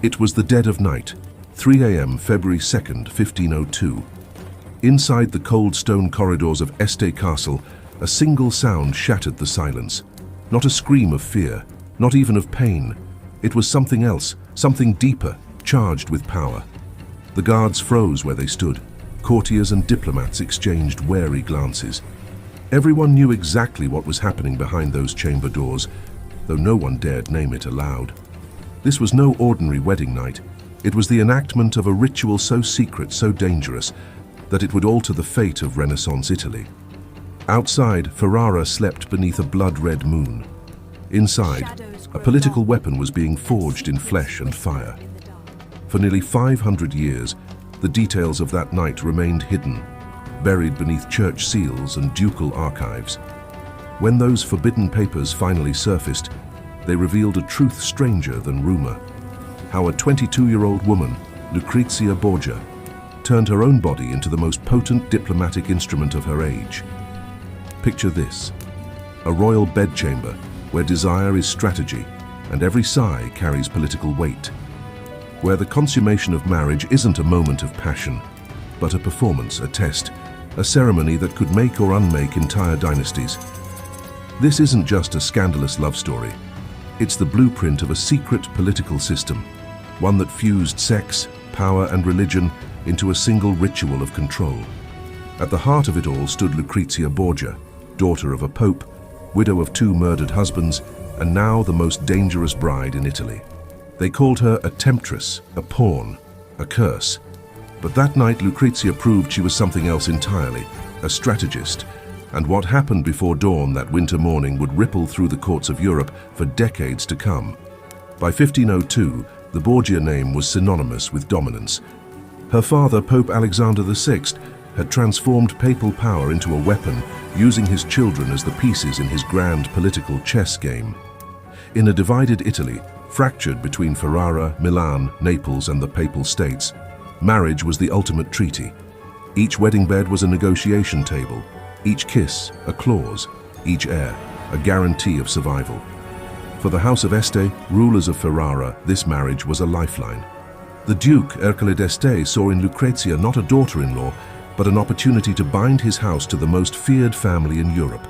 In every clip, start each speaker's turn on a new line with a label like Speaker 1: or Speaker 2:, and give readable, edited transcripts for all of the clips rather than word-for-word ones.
Speaker 1: It was the dead of night, 3 a.m. February 2nd, 1502. Inside the cold stone corridors of Este Castle, a single sound shattered the silence. Not a scream of fear, not even of pain. It was something else, something deeper, charged with power. The guards froze where they stood. Courtiers and diplomats exchanged wary glances. Everyone knew exactly what was happening behind those chamber doors, though no one dared name it aloud. This was no ordinary wedding night. It was the enactment of a ritual so secret, so dangerous, that it would alter the fate of Renaissance Italy. Outside, Ferrara slept beneath a blood-red moon. Inside, a political weapon was being forged in flesh and fire. For nearly 500 years, the details of that night remained hidden, buried beneath church seals and ducal archives. When those forbidden papers finally surfaced, they revealed a truth stranger than rumor. How a 22-year-old woman, Lucrezia Borgia, turned her own body into the most potent diplomatic instrument of her age. Picture this: a royal bedchamber where desire is strategy and every sigh carries political weight. Where the consummation of marriage isn't a moment of passion, but a performance, a test, a ceremony that could make or unmake entire dynasties. This isn't just a scandalous love story. It's the blueprint of a secret political system, one that fused sex, power, and religion into a single ritual of control. At the heart of it all stood Lucrezia Borgia, daughter of a pope, widow of 2 murdered husbands, and now the most dangerous bride in Italy. They called her a temptress, a pawn, a curse. But that night Lucrezia proved she was something else entirely, a strategist, and what happened before dawn that winter morning would ripple through the courts of Europe for decades to come. By 1502, the Borgia name was synonymous with dominance. Her father, Pope Alexander VI, had transformed papal power into a weapon, using his children as the pieces in his grand political chess game. In a divided Italy, fractured between Ferrara, Milan, Naples, and the Papal States, marriage was the ultimate treaty. Each wedding bed was a negotiation table, each kiss a clause, each heir a guarantee of survival. For the House of Este, rulers of Ferrara, this marriage was a lifeline. The Duke Ercole d'Este saw in Lucrezia not a daughter-in-law, but an opportunity to bind his house to the most feared family in Europe.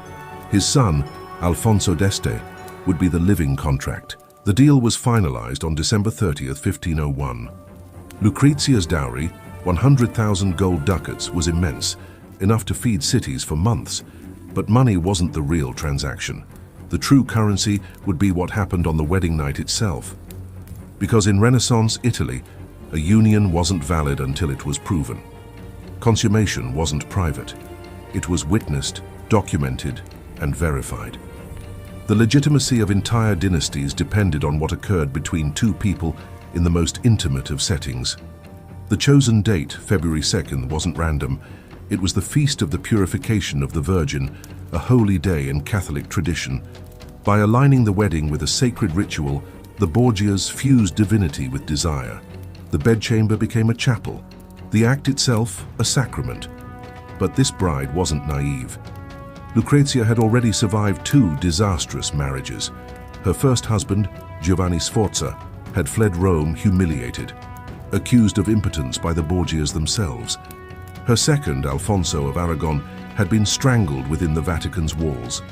Speaker 1: His son, Alfonso d'Este, would be the living contract. The deal was finalized on December 30th, 1501. Lucrezia's dowry, 100,000 gold ducats, was immense, enough to feed cities for months. But money wasn't the real transaction. The true currency would be what happened on the wedding night itself. Because in Renaissance Italy, a union wasn't valid until it was proven. Consummation wasn't private. It was witnessed, documented, and verified. The legitimacy of entire dynasties depended on what occurred between 2 people in the most intimate of settings. The chosen date, February 2nd, wasn't random. It was the feast of the purification of the Virgin, a holy day in Catholic tradition. By aligning the wedding with a sacred ritual, the Borgias fused divinity with desire. The bedchamber became a chapel, the act itself a sacrament. But this bride wasn't naive. Lucrezia had already survived 2 disastrous marriages. Her first husband, Giovanni Sforza, had fled Rome humiliated, accused of impotence by the Borgias themselves. Her second, Alfonso of Aragon, had been strangled within the Vatican's walls.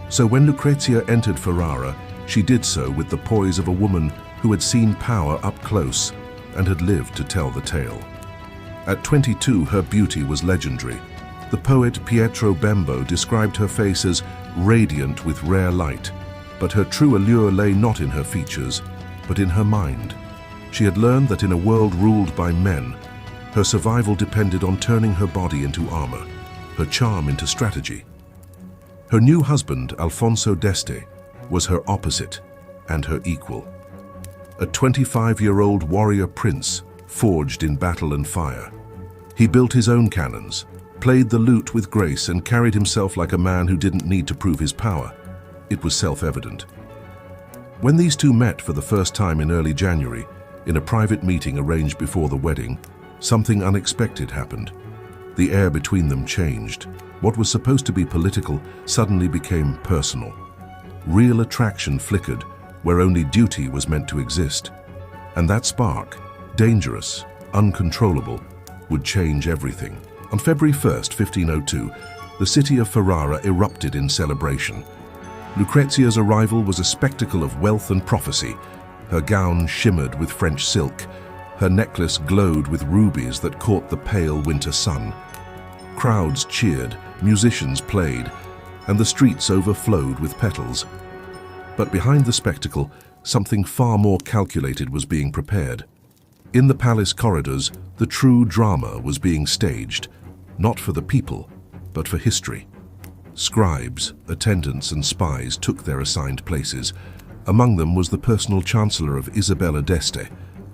Speaker 1: So when Lucrezia entered Ferrara, she did so with the poise of a woman who had seen power up close and had lived to tell the tale. At 22, her beauty was legendary. The poet Pietro Bembo described her face as radiant with rare light, but her true allure lay not in her features, but in her mind. She had learned that in a world ruled by men, her survival depended on turning her body into armor, her charm into strategy. Her new husband, Alfonso d'Este, was her opposite and her equal. A 25-year-old warrior prince, forged in battle and fire. He built his own cannons, played the lute with grace, and carried himself like a man who didn't need to prove his power. It was self-evident. When these 2 met for the first time in early January, in a private meeting arranged before the wedding, something unexpected happened. The air between them changed. What was supposed to be political suddenly became personal. Real attraction flickered where only duty was meant to exist. And that spark, dangerous, uncontrollable, would change everything. On February 1st, 1502, the city of Ferrara erupted in celebration. Lucrezia's arrival was a spectacle of wealth and prophecy. Her gown shimmered with French silk. Her necklace glowed with rubies that caught the pale winter sun. Crowds cheered, musicians played, and the streets overflowed with petals. But behind the spectacle, something far more calculated was being prepared. In the palace corridors, the true drama was being staged, not for the people, but for history. Scribes, attendants, and spies took their assigned places. Among them was the personal chancellor of Isabella d'Este,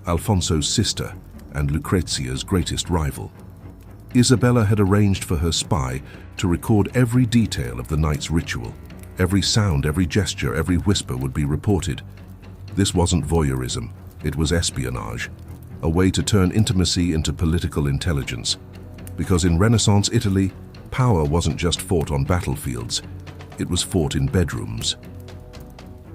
Speaker 1: Alfonso's sister and Lucrezia's greatest rival. Isabella had arranged for her spy to record every detail of the night's ritual. Every sound, every gesture, every whisper would be reported. This wasn't voyeurism, it was espionage, a way to turn intimacy into political intelligence. Because in Renaissance Italy, power wasn't just fought on battlefields, it was fought in bedrooms.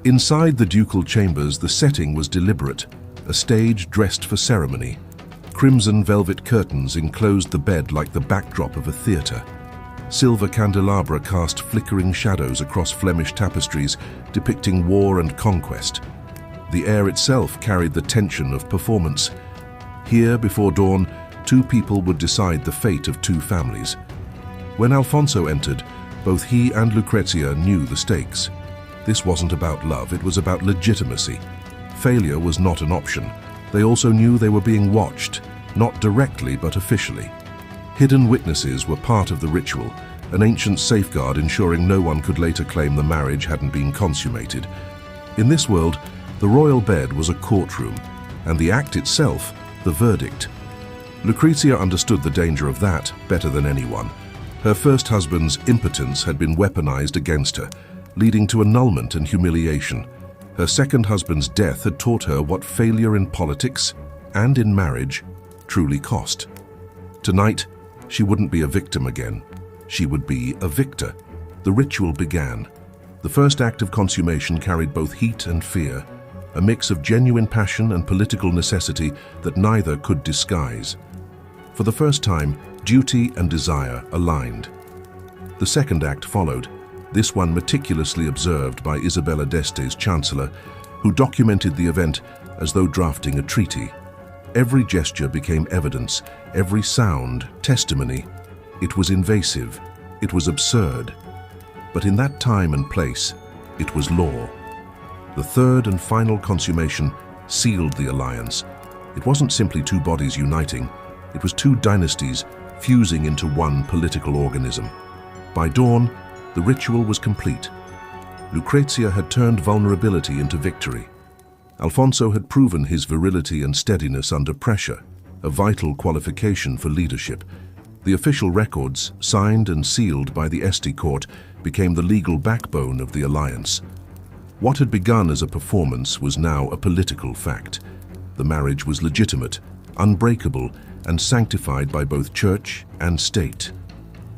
Speaker 1: Inside the ducal chambers, the setting was deliberate, a stage dressed for ceremony. Crimson velvet curtains enclosed the bed like the backdrop of a theatre. Silver candelabra cast flickering shadows across Flemish tapestries depicting war and conquest. The air itself carried the tension of performance. Here, before dawn, two people would decide the fate of two families. When Alfonso entered, both he and Lucrezia knew the stakes. This wasn't about love, it was about legitimacy. Failure was not an option. They also knew they were being watched, not directly but officially. Hidden witnesses were part of the ritual, an ancient safeguard ensuring no one could later claim the marriage hadn't been consummated. In this world, the royal bed was a courtroom, and the act itself, the verdict. Lucrezia understood the danger of that better than anyone. Her first husband's impotence had been weaponized against her, leading to annulment and humiliation. Her second husband's death had taught her what failure in politics and in marriage truly cost. Tonight, she wouldn't be a victim again. She would be a victor. The ritual began. The first act of consummation carried both heat and fear, a mix of genuine passion and political necessity that neither could disguise. For the first time, duty and desire aligned. The second act followed, this one meticulously observed by Isabella d'Este's chancellor, who documented the event as though drafting a treaty. Every gesture became evidence, every sound testimony. It was invasive, it was absurd. But in that time and place, it was law. The third and final consummation sealed the alliance. It wasn't simply two bodies uniting, it was two dynasties fusing into one political organism. By dawn, the ritual was complete. Lucrezia had turned vulnerability into victory. Alfonso had proven his virility and steadiness under pressure, a vital qualification for leadership. The official records, signed and sealed by the Este court, became the legal backbone of the alliance. What had begun as a performance was now a political fact. The marriage was legitimate, unbreakable, and sanctified by both church and state.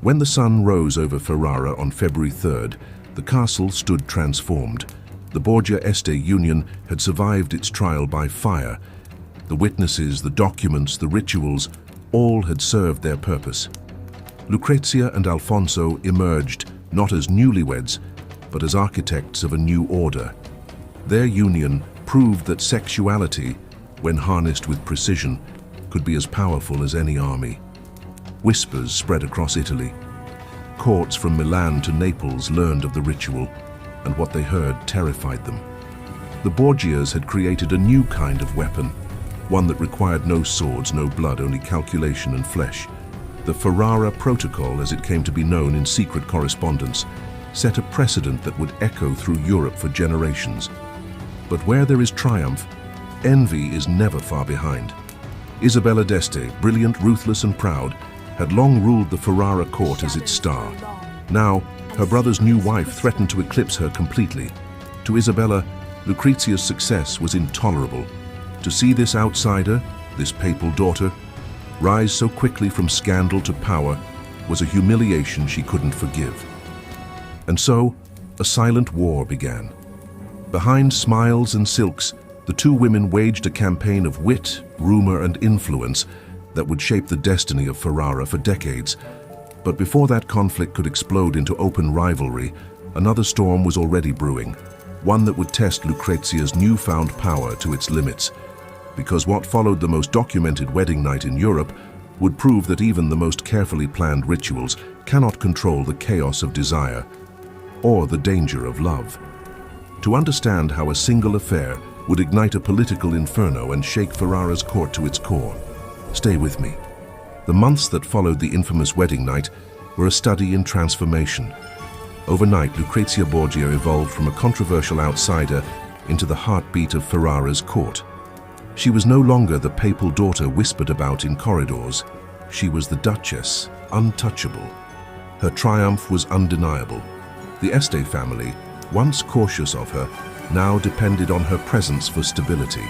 Speaker 1: When the sun rose over Ferrara on February 3rd, the castle stood transformed. The Borgia-Este union had survived its trial by fire. The witnesses, the documents, the rituals, all had served their purpose. Lucrezia and Alfonso emerged not as newlyweds, but as architects of a new order. Their union proved that sexuality, when harnessed with precision, could be as powerful as any army. Whispers spread across Italy. Courts from Milan to Naples learned of the ritual, and what they heard terrified them. The Borgias had created a new kind of weapon, one that required no swords, no blood, only calculation and flesh. The Ferrara Protocol, as it came to be known in secret correspondence, set a precedent that would echo through Europe for generations. But where there is triumph, envy is never far behind. Isabella d'Este, brilliant, ruthless, and proud, had long ruled the Ferrara court as its star. Now, her brother's new wife threatened to eclipse her completely. To Isabella, Lucrezia's success was intolerable. To see this outsider, this papal daughter, rise so quickly from scandal to power was a humiliation she couldn't forgive. And so, a silent war began. Behind smiles and silks, The two women waged a campaign of wit, rumor, and influence that would shape the destiny of Ferrara for decades. But before that conflict could explode into open rivalry, another storm was already brewing, one that would test Lucrezia's newfound power to its limits. Because what followed the most documented wedding night in Europe would prove that even the most carefully planned rituals cannot control the chaos of desire or the danger of love. To understand how a single affair would ignite a political inferno and shake Ferrara's court to its core, stay with me. The months that followed the infamous wedding night were a study in transformation. Overnight, Lucrezia Borgia evolved from a controversial outsider into the heartbeat of Ferrara's court. She was no longer the papal daughter whispered about in corridors. She was the Duchess, untouchable. Her triumph was undeniable. The Este family, once cautious of her, now depended on her presence for stability.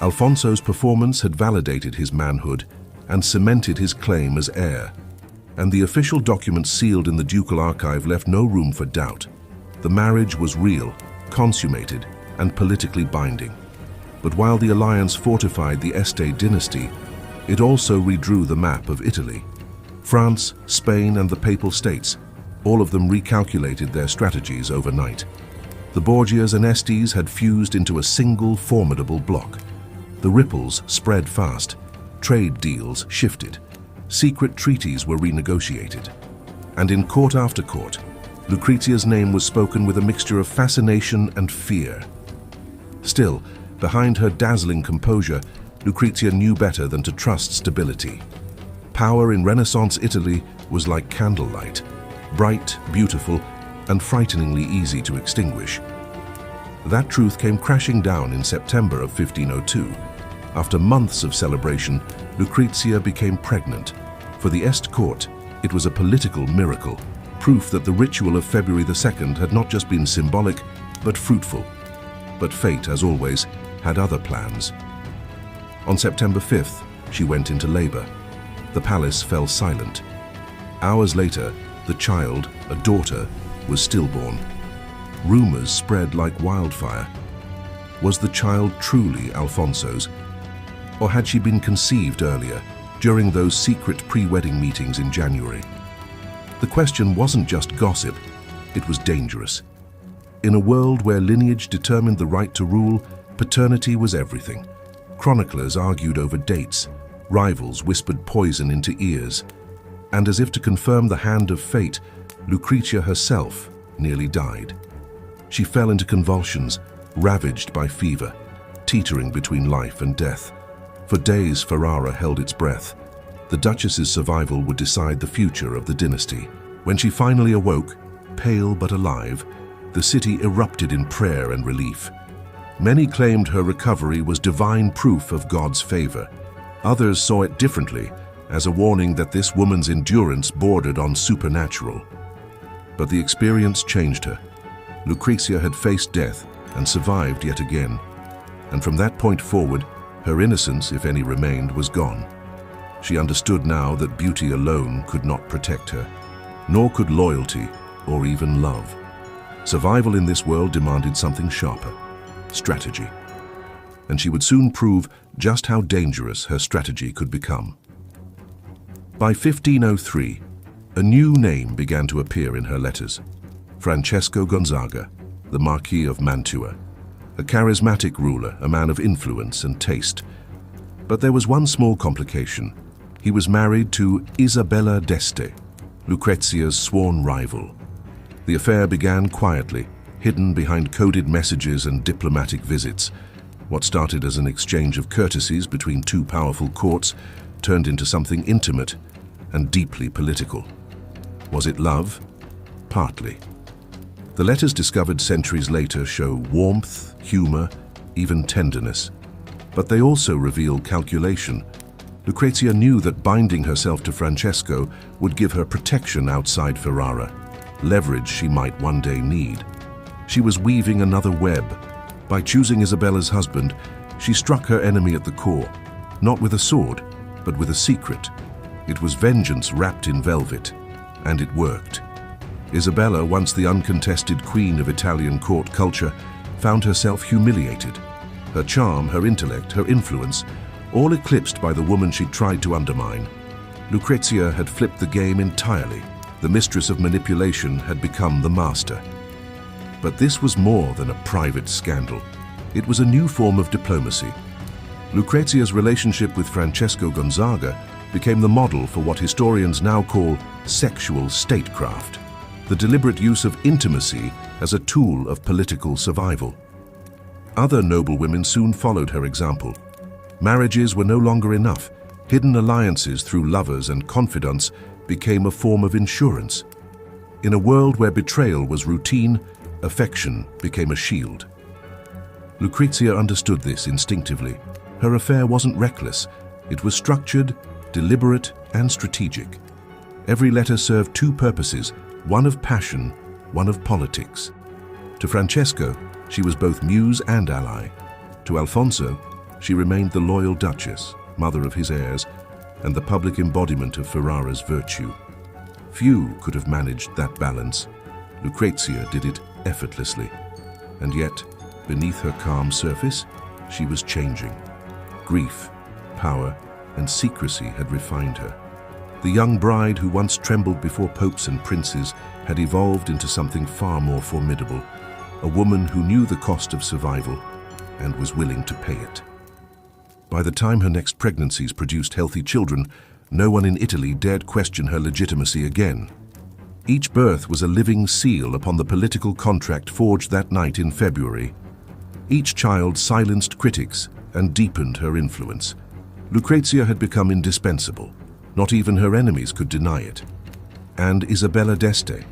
Speaker 1: Alfonso's performance had validated his manhood and cemented his claim as heir. And the official documents sealed in the ducal archive left no room for doubt. The marriage was real, consummated, and politically binding. But while the alliance fortified the Este dynasty, it also redrew the map of Italy. France, Spain, and the Papal States, all of them recalculated their strategies overnight. The Borgias and Estes had fused into a single formidable bloc. The ripples spread fast. Trade deals shifted. Secret treaties were renegotiated. And in court after court, Lucrezia's name was spoken with a mixture of fascination and fear. Still, behind her dazzling composure, Lucrezia knew better than to trust stability. Power in Renaissance Italy was like candlelight, bright, beautiful, and frighteningly easy to extinguish. That truth came crashing down in September of 1502. After months of celebration, Lucrezia became pregnant. For the Este court, it was a political miracle, proof that the ritual of February 2nd had not just been symbolic, but fruitful. But fate, as always, had other plans. On September 5th, she went into labor. The palace fell silent. Hours later, the child, a daughter, was stillborn. Rumors spread like wildfire. Was the child truly Alfonso's? Or had she been conceived earlier, during those secret pre-wedding meetings in January? The question wasn't just gossip, it was dangerous. In a world where lineage determined the right to rule, paternity was everything. Chroniclers argued over dates, rivals whispered poison into ears, and as if to confirm the hand of fate, Lucrezia herself nearly died. She fell into convulsions, ravaged by fever, teetering between life and death. For days, Ferrara held its breath. The Duchess's survival would decide the future of the dynasty. When she finally awoke, pale but alive, the city erupted in prayer and relief. Many claimed her recovery was divine proof of God's favor. Others saw it differently, as a warning that this woman's endurance bordered on supernatural. But the experience changed her. Lucrezia had faced death and survived yet again. And from that point forward, her innocence, if any remained, was gone. She understood now that beauty alone could not protect her, nor could loyalty or even love. Survival in this world demanded something sharper, strategy. And she would soon prove just how dangerous her strategy could become. By 1503, a new name began to appear in her letters. Francesco Gonzaga, the Marquis of Mantua. A charismatic ruler, a man of influence and taste. But there was one small complication. He was married to Isabella d'Este, Lucrezia's sworn rival. The affair began quietly, hidden behind coded messages and diplomatic visits. What started as an exchange of courtesies between two powerful courts turned into something intimate and deeply political. Was it love? Partly. The letters discovered centuries later show warmth, humor, even tenderness. But they also reveal calculation. Lucrezia knew that binding herself to Francesco would give her protection outside Ferrara, leverage she might one day need. She was weaving another web. By choosing Isabella's husband, she struck her enemy at the core, not with a sword, but with a secret. It was vengeance wrapped in velvet, and it worked. Isabella, once the uncontested queen of Italian court culture, found herself humiliated. Her charm, her intellect, her influence, all eclipsed by the woman she'd tried to undermine. Lucrezia had flipped the game entirely. The mistress of manipulation had become the master. But this was more than a private scandal. It was a new form of diplomacy. Lucrezia's relationship with Francesco Gonzaga became the model for what historians now call sexual statecraft, the deliberate use of intimacy as a tool of political survival. Other noblewomen soon followed her example. Marriages were no longer enough. Hidden alliances through lovers and confidants became a form of insurance. In a world where betrayal was routine, affection became a shield. Lucrezia understood this instinctively. Her affair wasn't reckless. It was structured, deliberate, and strategic. Every letter served two purposes, one of passion, one of politics. To Francesco, she was both muse and ally. To Alfonso, she remained the loyal Duchess, mother of his heirs, and the public embodiment of Ferrara's virtue. Few could have managed that balance. Lucrezia did it effortlessly. And yet, beneath her calm surface, she was changing. Grief, power, and secrecy had refined her. The young bride who once trembled before popes and princes had evolved into something far more formidable, a woman who knew the cost of survival and was willing to pay it. By the time her next pregnancies produced healthy children, no one in Italy dared question her legitimacy again. Each birth was a living seal upon the political contract forged that night in February. Each child silenced critics and deepened her influence. Lucrezia had become indispensable. Not even her enemies could deny it. And Isabella d'Este?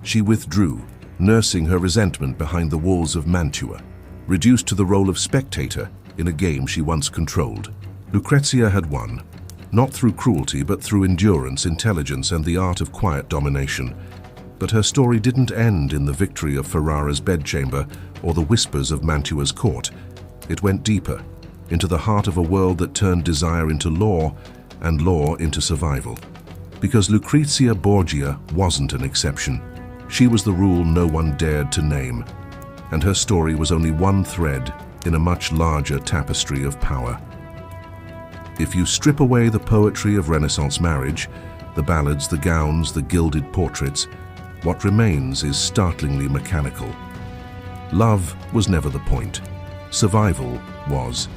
Speaker 1: She withdrew, nursing her resentment behind the walls of Mantua, reduced to the role of spectator in a game she once controlled. Lucrezia had won, not through cruelty but through endurance, intelligence, and the art of quiet domination. But her story didn't end in the victory of Ferrara's bedchamber or the whispers of Mantua's court. It went deeper, into the heart of a world that turned desire into law and law into survival. Because Lucrezia Borgia wasn't an exception. She was the rule no one dared to name, and her story was only one thread in a much larger tapestry of power. If you strip away the poetry of Renaissance marriage, the ballads, the gowns, the gilded portraits, what remains is startlingly mechanical. Love was never the point. Survival was.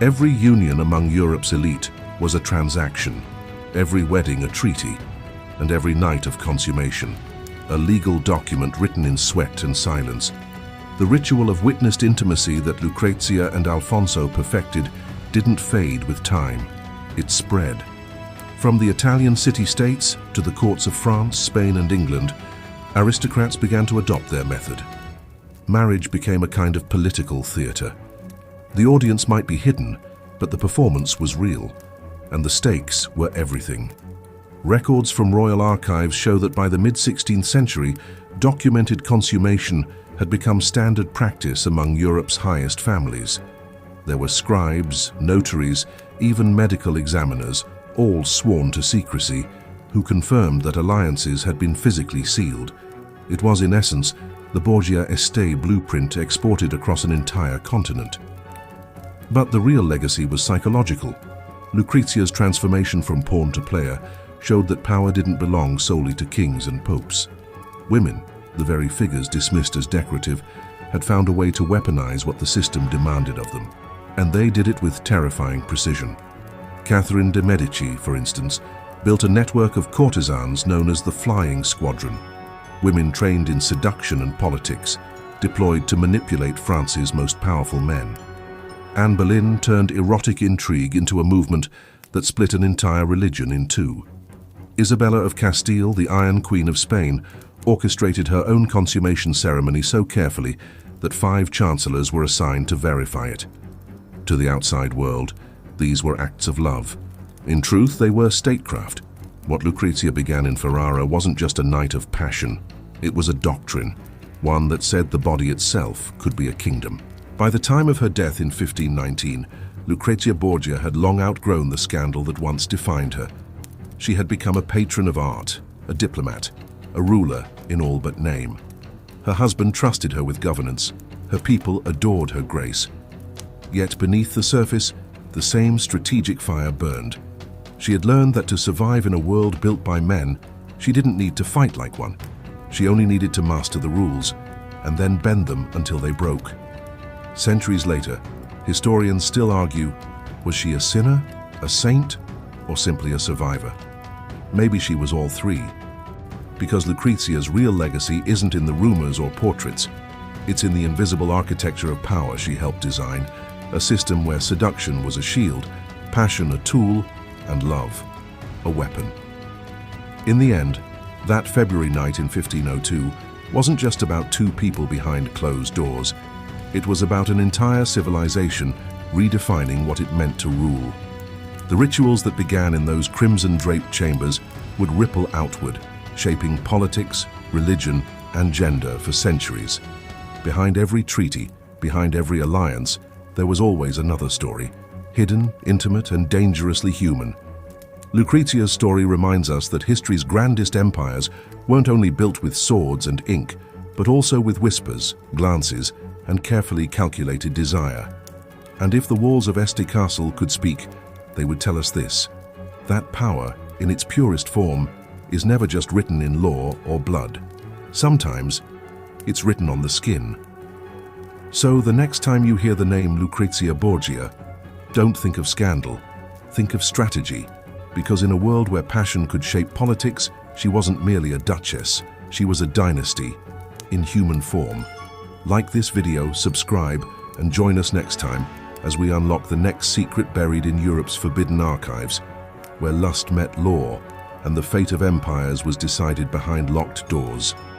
Speaker 1: Every union among Europe's elite was a transaction, every wedding a treaty, and every night of consummation, a legal document written in sweat and silence. The ritual of witnessed intimacy that Lucrezia and Alfonso perfected didn't fade with time. It spread. From the Italian city-states to the courts of France, Spain, and England, aristocrats began to adopt their method. Marriage became a kind of political theater. The audience might be hidden, but the performance was real, and the stakes were everything. Records from royal archives show that by the mid-16th century, documented consummation had become standard practice among Europe's highest families. There were scribes, notaries, even medical examiners, all sworn to secrecy, who confirmed that alliances had been physically sealed. It was, in essence, the Borgia Este blueprint exported across an entire continent. But the real legacy was psychological. Lucrezia's transformation from pawn to player showed that power didn't belong solely to kings and popes. Women, the very figures dismissed as decorative, had found a way to weaponize what the system demanded of them, and they did it with terrifying precision. Catherine de' Medici, for instance, built a network of courtesans known as the Flying Squadron, women trained in seduction and politics, deployed to manipulate France's most powerful men. Anne Boleyn turned erotic intrigue into a movement that split an entire religion in two. Isabella of Castile, the Iron Queen of Spain, orchestrated her own consummation ceremony so carefully that 5 chancellors were assigned to verify it. To the outside world, these were acts of love. In truth, they were statecraft. What Lucrezia began in Ferrara wasn't just a night of passion. It was a doctrine, one that said the body itself could be a kingdom. By the time of her death in 1519, Lucrezia Borgia had long outgrown the scandal that once defined her. She had become a patron of art, a diplomat, a ruler in all but name. Her husband trusted her with governance. Her people adored her grace. Yet beneath the surface, the same strategic fire burned. She had learned that to survive in a world built by men, she didn't need to fight like one. She only needed to master the rules, and then bend them until they broke. Centuries later, historians still argue, was she a sinner, a saint, or simply a survivor? Maybe she was all three. Because Lucrezia's real legacy isn't in the rumors or portraits. It's in the invisible architecture of power she helped design, a system where seduction was a shield, passion a tool, and love a weapon. In the end, that February night in 1502 wasn't just about two people behind closed doors. It was about an entire civilization redefining what it meant to rule. The rituals that began in those crimson-draped chambers would ripple outward, shaping politics, religion, and gender for centuries. Behind every treaty, behind every alliance, there was always another story, hidden, intimate, and dangerously human. Lucrezia's story reminds us that history's grandest empires weren't only built with swords and ink, but also with whispers, glances, and carefully calculated desire. And if the walls of Este Castle could speak, they would tell us this: that power, in its purest form, is never just written in law or blood. Sometimes, it's written on the skin. So the next time you hear the name Lucrezia Borgia, don't think of scandal, think of strategy. Because in a world where passion could shape politics, she wasn't merely a duchess, she was a dynasty, in human form. Like this video, subscribe, and join us next time as we unlock the next secret buried in Europe's forbidden archives, where lust met law and the fate of empires was decided behind locked doors.